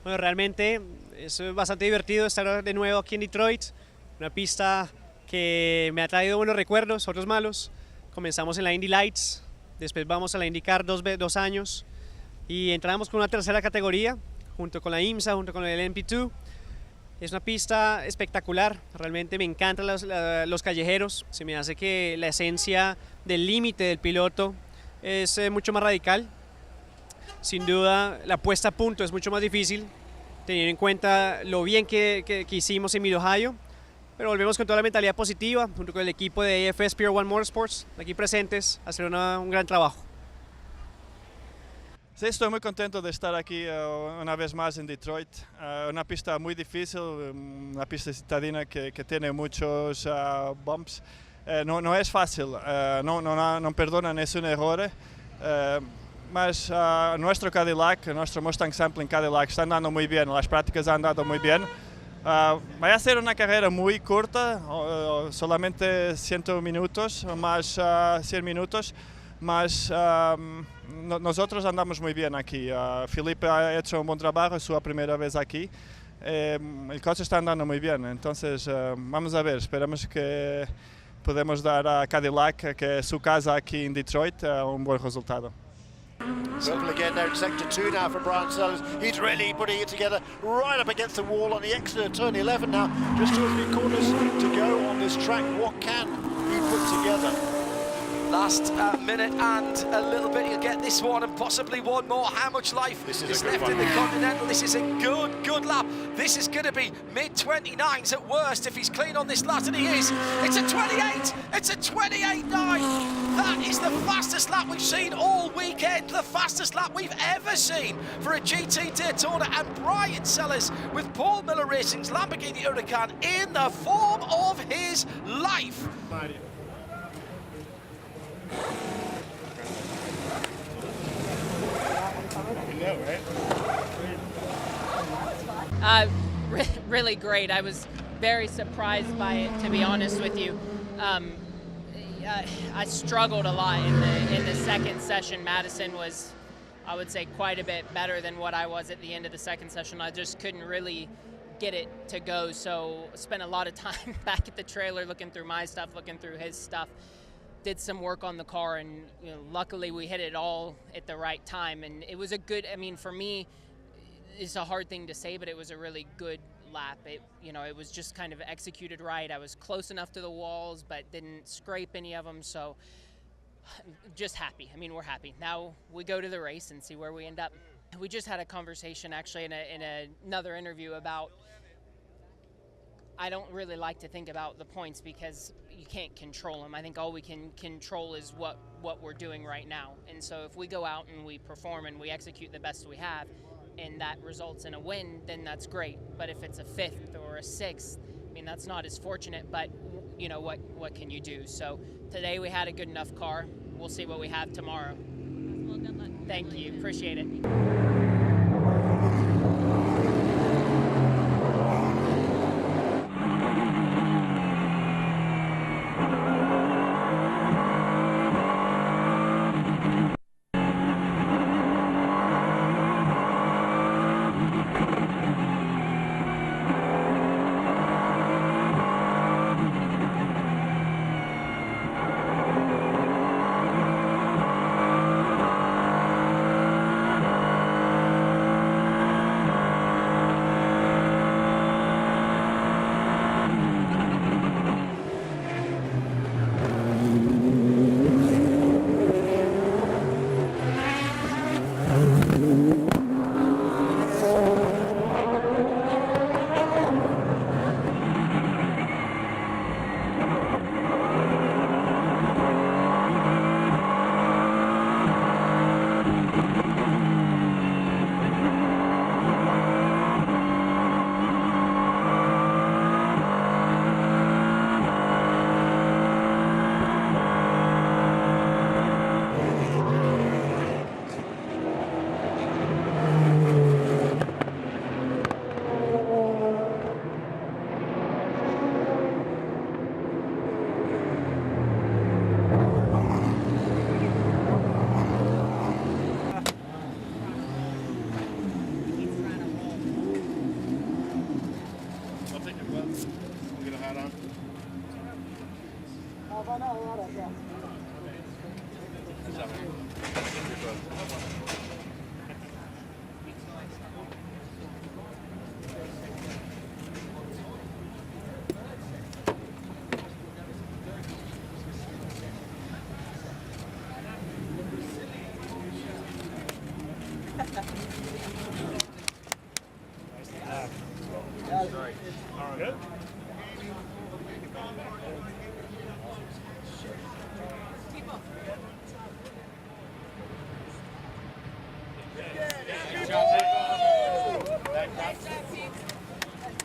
Bueno, realmente es bastante divertido estar de nuevo aquí en Detroit, una pista que me ha traído buenos recuerdos, otros malos. Comenzamos en la Indy Lights, después vamos a la IndyCar 2 años y entramos con una tercera categoría, junto con la IMSA, junto con el MP2. Es una pista espectacular, realmente me encantan los callejeros, se me hace que la esencia del límite del piloto es mucho más radical. Sin duda, la puesta a punto es mucho más difícil, teniendo en cuenta lo bien que hicimos en Mid-Ohio, pero volvemos con toda la mentalidad positiva, junto con el equipo de AFS Pier 1 Motorsports, aquí presentes, a hacer un gran trabajo. Sí, estoy muy contento de estar aquí una vez más en Detroit. Una pista muy difícil, una pista citadina que tiene muchos bumps. No es fácil, no perdonan, es un error. Mas nuestro Cadillac, nuestro Mustang Sampling Cadillac está andando muy bien, las prácticas han andado muy bien. Va a ser una carrera muy corta, solamente 100 minutos, más 100 minutos, mas nosotros andamos muy bien aquí. Felipe ha hecho un buen trabajo, es su primera vez aquí. El coche está andando muy bien, entonces vamos a ver, esperamos que podemos dar a Cadillac, que es su casa aquí en Detroit, un buen resultado. Circle again there in sector 2 now for Brian Sellers. He's really putting it together right up against the wall on the exit of turn 11 now. Just 2 or 3 corners to go on this track. What can he put together? Last minute and a little bit, he'll get this one and possibly one more. How much life is left in the Continental? This is a good lap. This is going to be mid-29s at worst if he's clean on this lap, and he is. It's a 28, it's a 28.9. That is the fastest lap we've seen all weekend, the fastest lap we've ever seen for a GT Daytona, and Brian Sellers with Paul Miller Racing's Lamborghini Huracan in the form of his life. Really great. I was very surprised by it, to be honest with you. I struggled a lot in the second session. Madison was, I would say, quite a bit better than what I was at the end of the second session. I just couldn't really get it to go, so spent a lot of time back at the trailer looking through my stuff, looking through his stuff. Did some work on the car, and luckily we hit it all at the right time, and it was a good, I mean, for me, it's a hard thing to say, but it was a really good lap. It was just kind of executed right. I was close enough to the walls, but didn't scrape any of them, so just happy. I mean, we're happy. Now we go to the race and see where we end up. We just had a conversation actually in another interview about, I don't really like to think about the points because you can't control them. I think all we can control is what we're doing right now. And so if we go out and we perform and we execute the best we have, and that results in a win, then that's great. But if it's a 5th or a 6th, I mean, that's not as fortunate, but you know, what can you do? So today we had a good enough car. We'll see what we have tomorrow. Well, good luck. Thank you, appreciate it.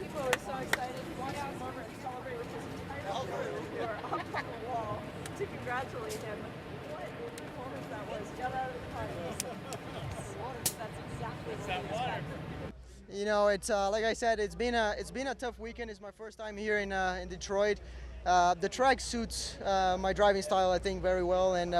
People were so excited to walk him over and celebrate with his entire crew who are up on the wall to congratulate him. What a performance that was. Got out of the car. That's exactly what we expected. You know, it's like I said, it's been a tough weekend. It's my first time here in Detroit. The track suits my driving style, I think, very well, and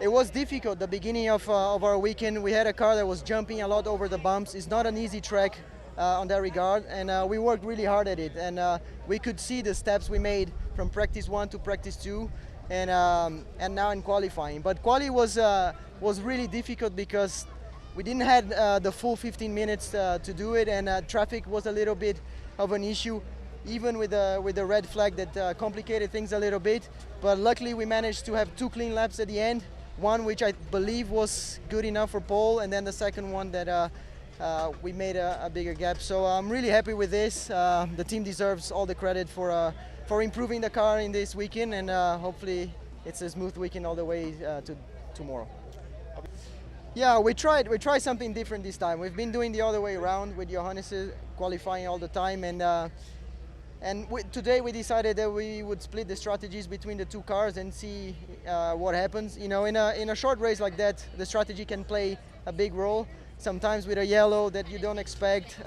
it was difficult. The beginning of our weekend, we had a car that was jumping a lot over the bumps. It's not an easy track on that regard, and we worked really hard at it. And we could see the steps we made from practice 1 to practice 2, and now in qualifying. But quali was really difficult because we didn't have the full 15 minutes to do it, and traffic was a little bit of an issue, even with the red flag that complicated things a little bit. But luckily we managed to have 2 clean laps at the end, one which I believe was good enough for pole, and then the second one that we made a bigger gap. So I'm really happy with this. The team deserves all the credit for improving the car in this weekend, and hopefully it's a smooth weekend all the way to tomorrow. Yeah, we tried something different this time. We've been doing the other way around with Johannes qualifying all the time, and today we decided that we would split the strategies between the 2 cars and see what happens. You know, in a short race like that, the strategy can play a big role. Sometimes with a yellow that you don't expect.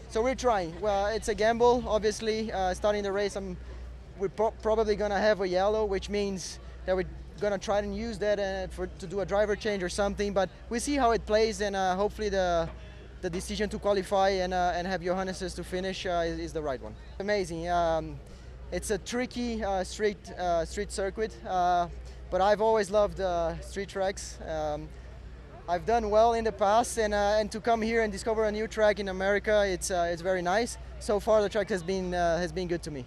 So we're trying. Well, it's a gamble, obviously. Starting the race, we're probably gonna have a yellow, which means that we're gonna try and use that to do a driver change or something. But we see how it plays, and hopefully the decision to qualify and have Johannes to finish is the right one. Amazing. It's a tricky street circuit, but I've always loved street tracks. I've done well in the past, and to come here and discover a new track in America, it's very nice. So far, the track has been good to me.